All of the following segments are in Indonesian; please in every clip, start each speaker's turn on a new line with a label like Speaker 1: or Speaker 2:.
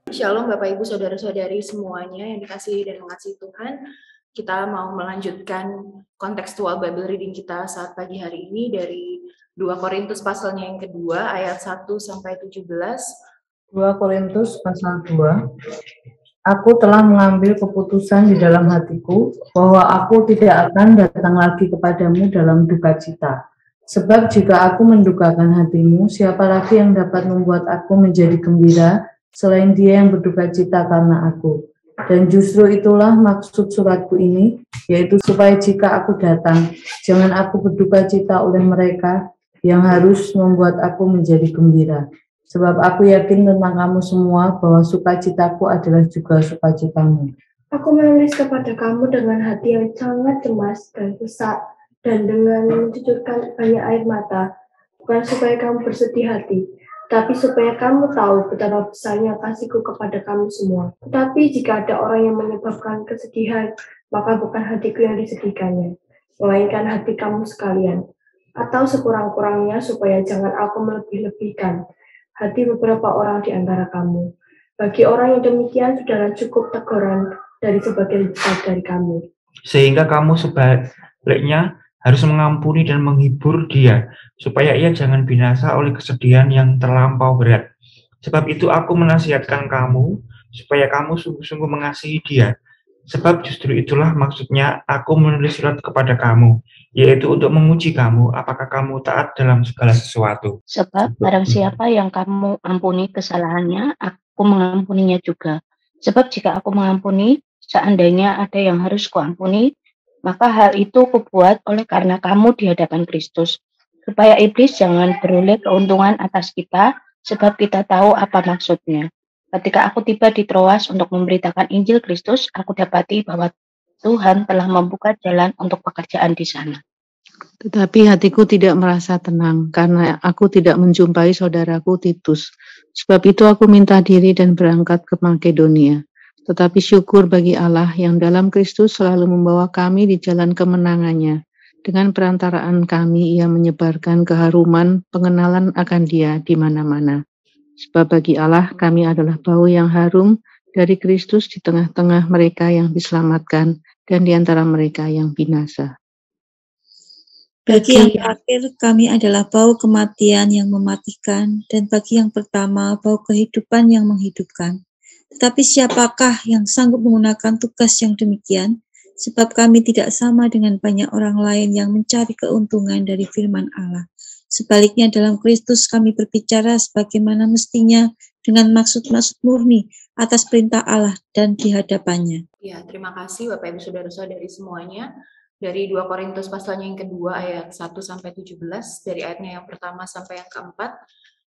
Speaker 1: Shalom Bapak Ibu Saudara-saudari semuanya yang dikasihi dan mengasihi Tuhan. Kita mau melanjutkan kontekstual Bible reading kita saat pagi hari ini dari 2 Korintus pasalnya yang kedua ayat 1 sampai 17.
Speaker 2: 2 Korintus pasal 2. Aku telah mengambil keputusan di dalam hatiku bahwa aku tidak akan datang lagi kepadamu dalam duka cita. Sebab jika aku mendukakan hatimu, siapa lagi yang dapat membuat aku menjadi gembira selain dia yang berduka cita karena aku. Dan justru itulah maksud suratku ini, yaitu supaya jika aku datang, jangan aku berduka cita oleh mereka yang harus membuat aku menjadi gembira. Sebab aku yakin tentang kamu semua bahwa sukacitaku adalah juga sukacitamu.
Speaker 3: Aku menulis kepada kamu dengan hati yang sangat cemas dan sesak, dan dengan mencucurkan banyak air mata, bukan supaya kamu bersedih hati, tapi supaya kamu tahu betapa besarnya kasihku kepada kamu semua. Tetapi jika ada orang yang menyebabkan kesedihan, maka bukan hatiku yang disedihkannya, melainkan hati kamu sekalian. Atau sekurang-kurangnya supaya jangan aku melebih-lebihkan hati beberapa orang di antara kamu. Bagi orang yang demikian, sudahlah cukup teguran dari sebagian besar dari kamu.
Speaker 4: Sehingga kamu sebaliknya harus mengampuni dan menghibur dia, supaya ia jangan binasa oleh kesedihan yang terlampau berat. Sebab itu aku menasihatkan kamu, supaya kamu sungguh-sungguh mengasihi dia. Sebab justru itulah maksudnya aku menulis surat kepada kamu, yaitu untuk menguji kamu, apakah kamu taat dalam segala sesuatu.
Speaker 5: Sebab barang siapa yang kamu ampuni kesalahannya, aku mengampuninya juga. Sebab jika aku mengampuni, seandainya ada yang harus kuampuni, maka hal itu kubuat oleh karena kamu di hadapan Kristus, supaya iblis jangan beroleh keuntungan atas kita, sebab kita tahu apa maksudnya. Ketika aku tiba di Troas untuk memberitakan Injil Kristus, aku dapati bahwa Tuhan telah membuka jalan untuk pekerjaan di sana.
Speaker 2: Tetapi hatiku tidak merasa tenang, karena aku tidak menjumpai saudaraku Titus. Sebab itu aku minta diri dan berangkat ke Makedonia. Tetapi syukur bagi Allah yang dalam Kristus selalu membawa kami di jalan kemenangannya. Dengan perantaraan kami, ia menyebarkan keharuman pengenalan akan dia di mana-mana. Sebab bagi Allah kami adalah bau yang harum dari Kristus di tengah-tengah mereka yang diselamatkan dan di antara mereka yang binasa.
Speaker 6: Bagi yang terakhir, kami adalah bau kematian yang mematikan, dan bagi yang pertama, bau kehidupan yang menghidupkan. Tetapi siapakah yang sanggup menggunakan tugas yang demikian? Sebab kami tidak sama dengan banyak orang lain yang mencari keuntungan dari firman Allah. Sebaliknya dalam Kristus kami berbicara sebagaimana mestinya dengan maksud-maksud murni atas perintah Allah dan di hadapannya.
Speaker 1: Ya, terima kasih Bapak Ibu Saudara-saudari semuanya. Dari 2 Korintus pasalnya yang kedua ayat 1 sampai 17, dari ayatnya yang pertama sampai yang keempat.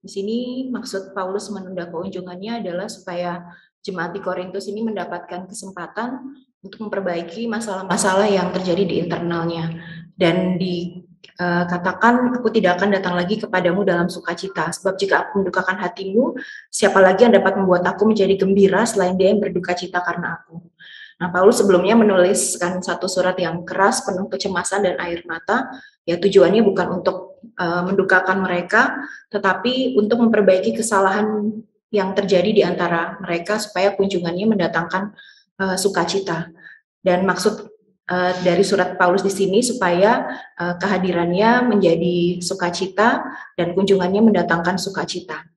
Speaker 1: Di sini maksud Paulus menunda kunjungannya adalah supaya jemaat di Korintus ini mendapatkan kesempatan untuk memperbaiki masalah-masalah yang terjadi di internalnya. Dan dikatakan, aku tidak akan datang lagi kepadamu dalam sukacita, sebab jika aku mendukakan hatimu, siapa lagi yang dapat membuat aku menjadi gembira selain dia yang berduka cita karena aku. Nah, Paulus sebelumnya menuliskan satu surat yang keras, penuh kecemasan dan air mata. Ya, tujuannya bukan untuk mendukakan mereka, tetapi untuk memperbaiki kesalahan yang terjadi di antara mereka supaya kunjungannya mendatangkan sukacita. Dan maksud dari surat Paulus di sini supaya kehadirannya menjadi sukacita dan kunjungannya mendatangkan sukacita.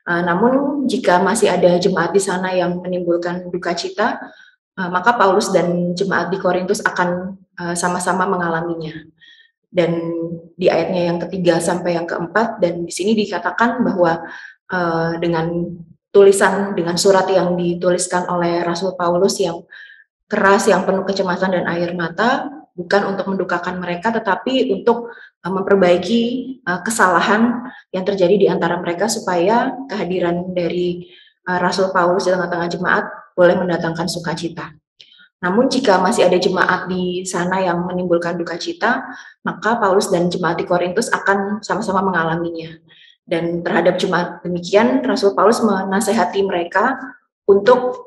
Speaker 1: Namun jika masih ada jemaat di sana yang menimbulkan duka cita, maka Paulus dan jemaat di Korintus akan sama-sama mengalaminya. Dan di ayatnya yang ketiga sampai yang keempat, dan di sini dikatakan bahwa dengan dengan surat yang dituliskan oleh Rasul Paulus yang keras, yang penuh kecemasan dan air mata, bukan untuk mendukakan mereka, tetapi untuk memperbaiki kesalahan yang terjadi di antara mereka supaya kehadiran dari Rasul Paulus di tengah-tengah jemaat boleh mendatangkan sukacita. Namun jika masih ada jemaat di sana yang menimbulkan duka cita, maka Paulus dan jemaat di Korintus akan sama-sama mengalaminya. Dan terhadap jemaat demikian, Rasul Paulus menasehati mereka untuk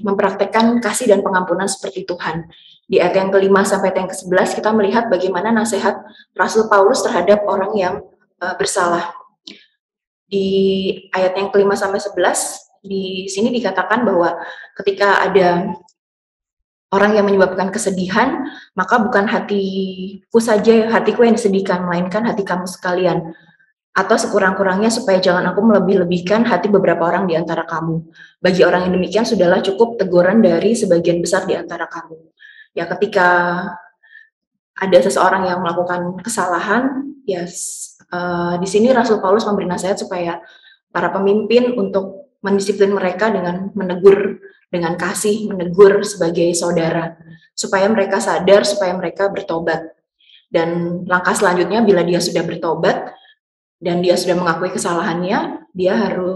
Speaker 1: mempraktekkan kasih dan pengampunan seperti Tuhan. Di ayat yang kelima sampai yang ke-11 kita melihat bagaimana nasihat Rasul Paulus terhadap orang yang bersalah. Di ayat yang kelima sampai 11, di sini dikatakan bahwa ketika ada orang yang menyebabkan kesedihan, maka bukan hatiku saja, hatiku yang disedihkan, melainkan hati kamu sekalian. Atau sekurang-kurangnya supaya jangan aku melebih-lebihkan hati beberapa orang di antara kamu. Bagi orang yang demikian sudahlah cukup teguran dari sebagian besar di antara kamu. Ya, ketika ada seseorang yang melakukan kesalahan, di sini Rasul Paulus memberi nasihat supaya para pemimpin untuk mendisiplin mereka dengan menegur dengan kasih, menegur sebagai saudara, supaya mereka sadar, supaya mereka bertobat. Dan langkah selanjutnya, bila dia sudah bertobat dan dia sudah mengakui kesalahannya,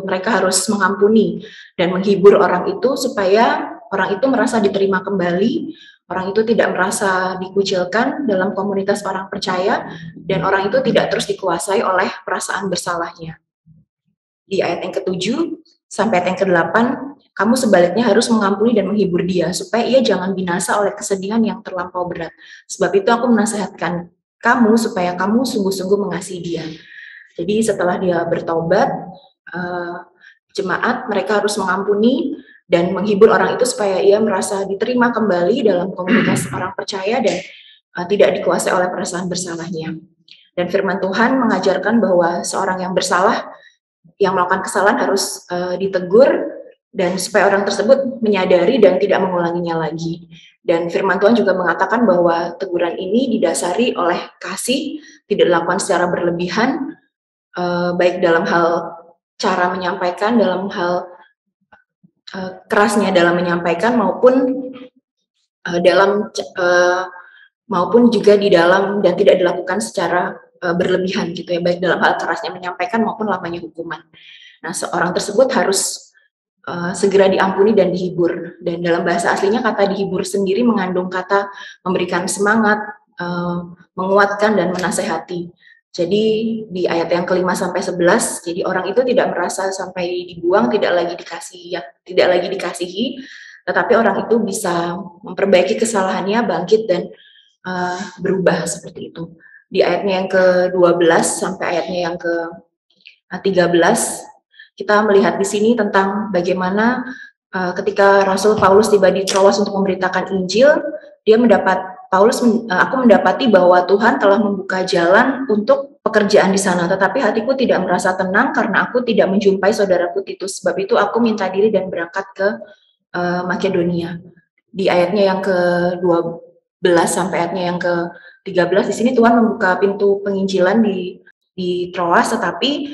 Speaker 1: mereka harus mengampuni dan menghibur orang itu supaya orang itu merasa diterima kembali, orang itu tidak merasa dikucilkan dalam komunitas orang percaya, dan orang itu tidak terus dikuasai oleh perasaan bersalahnya. Di ayat yang ke-7 sampai ayat yang ke-8, kamu sebaliknya harus mengampuni dan menghibur dia, supaya ia jangan binasa oleh kesedihan yang terlampau berat. Sebab itu aku menasihatkan kamu supaya kamu sungguh-sungguh mengasihi dia. Jadi setelah dia bertobat, jemaat mereka harus mengampuni dan menghibur orang itu supaya ia merasa diterima kembali dalam komunitas orang percaya dan tidak dikuasai oleh perasaan bersalahnya. Dan firman Tuhan mengajarkan bahwa seorang yang bersalah, yang melakukan kesalahan harus ditegur, dan supaya orang tersebut menyadari dan tidak mengulanginya lagi. Dan firman Tuhan juga mengatakan bahwa teguran ini didasari oleh kasih, tidak dilakukan secara berlebihan, baik dalam hal cara menyampaikan, dalam hal kerasnya dalam menyampaikan, maupun juga di dalam, dan tidak dilakukan secara berlebihan gitu ya, baik dalam hal kerasnya menyampaikan maupun lamanya hukuman. Nah, seorang tersebut harus segera diampuni dan dihibur. Dan dalam bahasa aslinya kata dihibur sendiri mengandung kata memberikan semangat, menguatkan dan menasehati. Jadi di ayat yang ke-5 sampai 11, jadi orang itu tidak merasa sampai dibuang, tidak lagi dikasihi, tetapi orang itu bisa memperbaiki kesalahannya, bangkit dan berubah seperti itu. Di ayatnya yang ke-12 sampai ayatnya yang ke-13, kita melihat di sini tentang bagaimana ketika Rasul Paulus tiba di Troas untuk memberitakan Injil, aku mendapati bahwa Tuhan telah membuka jalan untuk pekerjaan di sana, tetapi hatiku tidak merasa tenang karena aku tidak menjumpai saudaraku Titus. Sebab itu aku minta diri dan berangkat ke Makedonia. Di ayatnya yang ke-12 sampai ayatnya yang ke-13, di sini Tuhan membuka pintu penginjilan di Troas, tetapi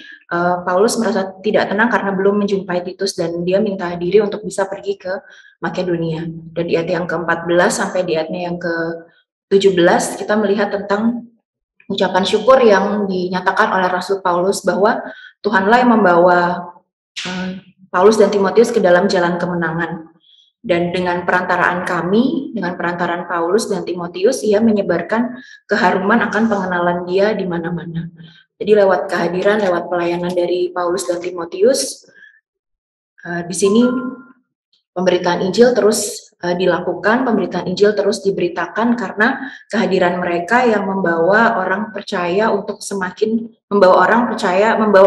Speaker 1: Paulus merasa tidak tenang karena belum menjumpai Titus dan dia minta diri untuk bisa pergi ke Makedonia. Dan di ayat yang ke-14 sampai di ayatnya yang ke-17 kita melihat tentang ucapan syukur yang dinyatakan oleh Rasul Paulus bahwa Tuhanlah yang membawa Paulus dan Timotius ke dalam jalan kemenangan. Dan dengan perantaraan kami, dengan perantaraan Paulus dan Timotius, ia menyebarkan keharuman akan pengenalan dia di mana-mana. Jadi lewat kehadiran, lewat pelayanan dari Paulus dan Timotius, di sini pemberitaan Injil terus dilakukan, pemberitaan Injil terus diberitakan karena kehadiran mereka yang membawa orang percaya membawa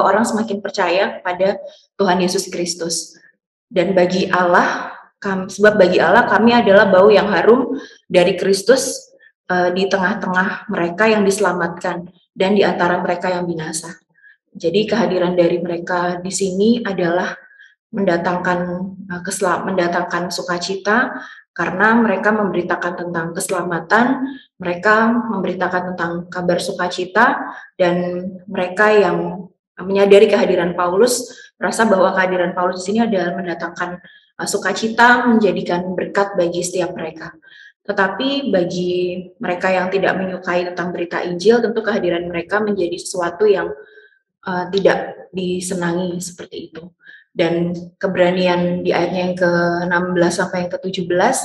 Speaker 1: orang semakin percaya kepada Tuhan Yesus Kristus. Dan sebab bagi Allah kami adalah bau yang harum dari Kristus di tengah-tengah mereka yang diselamatkan dan di antara mereka yang binasa. Jadi kehadiran dari mereka di sini adalah mendatangkan sukacita karena mereka memberitakan tentang keselamatan, mereka memberitakan tentang kabar sukacita, dan mereka yang menyadari kehadiran Paulus merasa bahwa kehadiran Paulus di sini adalah mendatangkan sukacita, menjadikan berkat bagi setiap mereka. Tetapi bagi mereka yang tidak menyukai tentang berita Injil, tentu kehadiran mereka menjadi sesuatu yang tidak disenangi seperti itu. Dan keberanian di ayatnya yang ke-16 sampai yang ke-17,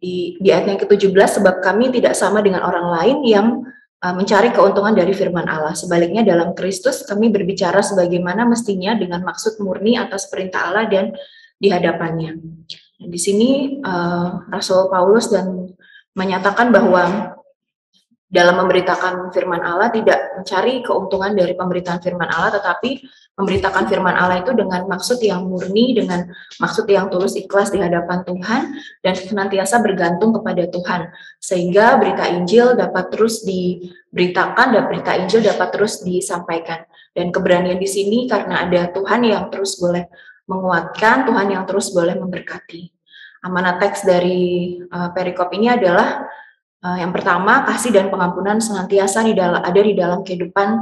Speaker 1: di ayatnya yang ke-17, sebab kami tidak sama dengan orang lain yang mencari keuntungan dari firman Allah. Sebaliknya dalam Kristus kami berbicara sebagaimana mestinya dengan maksud murni atas perintah Allah dan di hadapannya. Di sini Rasul Paulus dan menyatakan bahwa dalam memberitakan firman Allah tidak mencari keuntungan dari pemberitaan firman Allah, tetapi memberitakan firman Allah itu dengan maksud yang murni, dengan maksud yang tulus ikhlas di hadapan Tuhan, dan senantiasa bergantung kepada Tuhan, sehingga berita Injil dapat terus diberitakan dan berita Injil dapat terus disampaikan. Dan keberanian di sini karena ada Tuhan yang terus boleh menguatkan, Tuhan yang terus boleh memberkati. Amanat teks dari perikop ini adalah yang pertama, kasih dan pengampunan senantiasa ada di dalam kehidupan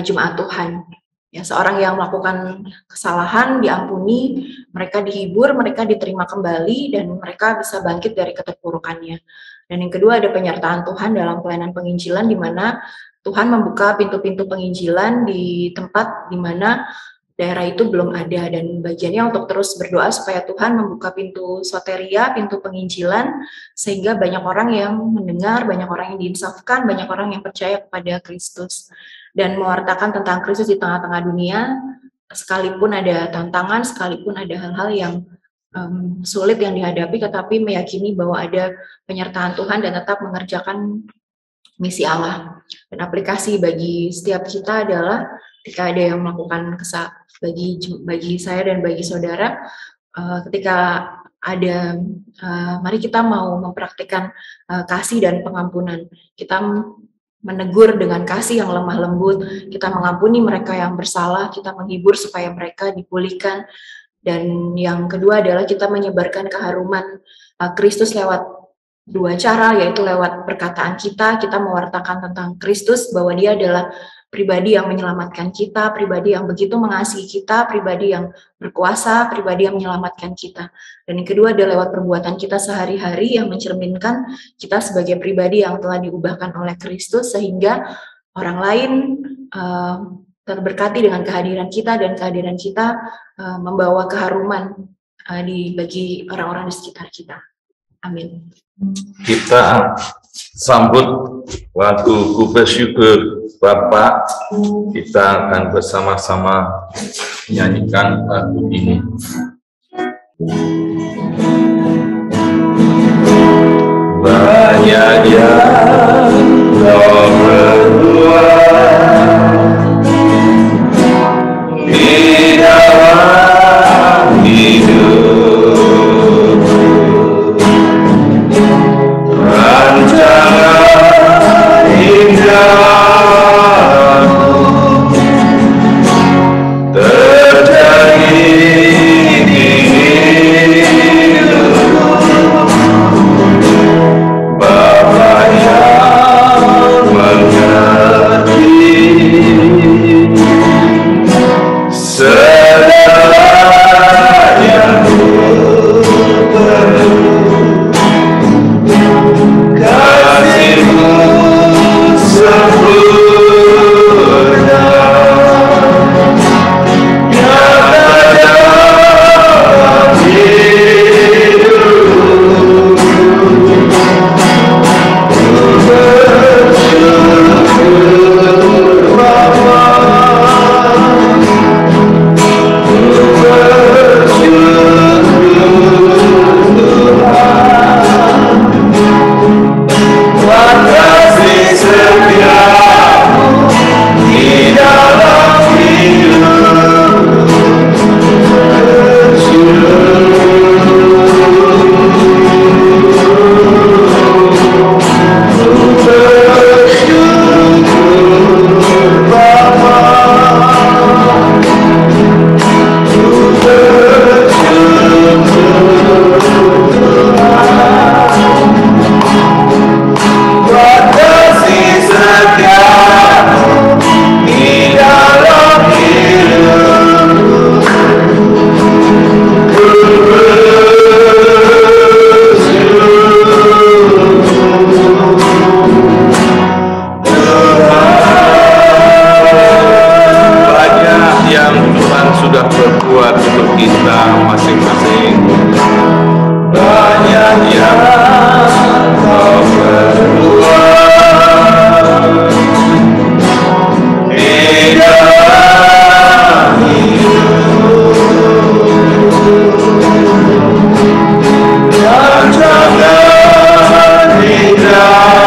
Speaker 1: jemaat Tuhan. Ya, seorang yang melakukan kesalahan diampuni, mereka dihibur, mereka diterima kembali, dan mereka bisa bangkit dari keterpurukannya. Dan yang kedua, ada penyertaan Tuhan dalam pelayanan penginjilan, di mana Tuhan membuka pintu-pintu penginjilan di tempat di mana daerah itu belum ada, dan bagiannya untuk terus berdoa supaya Tuhan membuka pintu soteria, pintu penginjilan, sehingga banyak orang yang mendengar, banyak orang yang diinsafkan, banyak orang yang percaya kepada Kristus, dan mewartakan tentang Kristus di tengah-tengah dunia, sekalipun ada tantangan, sekalipun ada hal-hal yang sulit yang dihadapi, tetapi meyakini bahwa ada penyertaan Tuhan dan tetap mengerjakan misi Allah. Dan aplikasi bagi setiap kita adalah ketika ada yang melakukan bagi saya dan bagi saudara, ketika ada mari kita mau mempraktikkan kasih dan pengampunan. Kita menegur dengan kasih yang lemah lembut, kita mengampuni mereka yang bersalah, kita menghibur supaya mereka dipulihkan. Dan yang kedua adalah kita menyebarkan keharuman Kristus lewat dua cara, yaitu lewat perkataan kita mewartakan tentang Kristus, bahwa dia adalah pribadi yang menyelamatkan kita, pribadi yang begitu mengasihi kita, pribadi yang berkuasa, pribadi yang menyelamatkan kita. Dan yang kedua adalah lewat perbuatan kita sehari-hari yang mencerminkan kita sebagai pribadi yang telah diubahkan oleh Kristus, sehingga orang lain terberkati dengan kehadiran kita, dan kehadiran kita membawa keharuman bagi orang-orang di sekitar kita. Amin.
Speaker 7: Kita sambut lagu Ku Bersyukur Bapa. Kita akan bersama-sama menyanyikan lagu ini. Banyak yang kau berbuat di dalam hidup, rancangan indahmu terjadi di hidupku. Bapa yang mengerti segala yang ku perlu, kasih-Mu sempurna nyata dalam hidupku. Ku bersyukur Bapa, ku bersyukur Tuhan, buat kasih setiamu di dalam hidupku. Bersyukur Bapa, ku bersyukur Tuhan, buat kasih setiamu di dalam hidupku. Ku bersyukur Tuhan. Banyak yang Tuhan sudah berbuat untuk kita masing-masing. Banyak yang Kau berbuat di dalam hidup, rancangan indahmu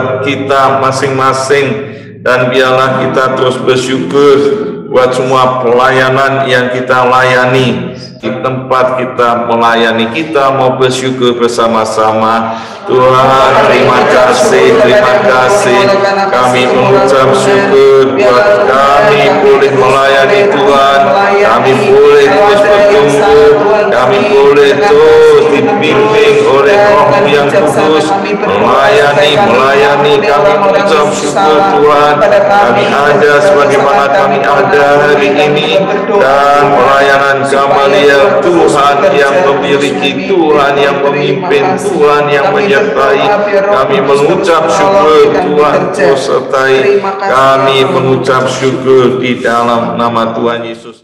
Speaker 7: buat kita masing-masing, dan biarlah kita terus bersyukur buat semua pelayanan yang kita layani. Di tempat kita melayani, kita mau bersyukur bersama-sama. Tuhan, terima kasih kami mengucap syukur buat kami boleh melayani Tuhan, kami boleh terus bertumbuh, kami boleh terus dibimbing oleh Roh yang Kudus melayani, kami mengucap syukur Tuhan, kami ada sebagaimana kami ada hari ini, dan pelayanan Gamaliel Tuhan yang memiliki, Tuhan yang memimpin, Tuhan yang menyertai. Kami mengucap syukur Tuhan terus sertai. Kami mengucap syukur di dalam nama Tuhan Yesus.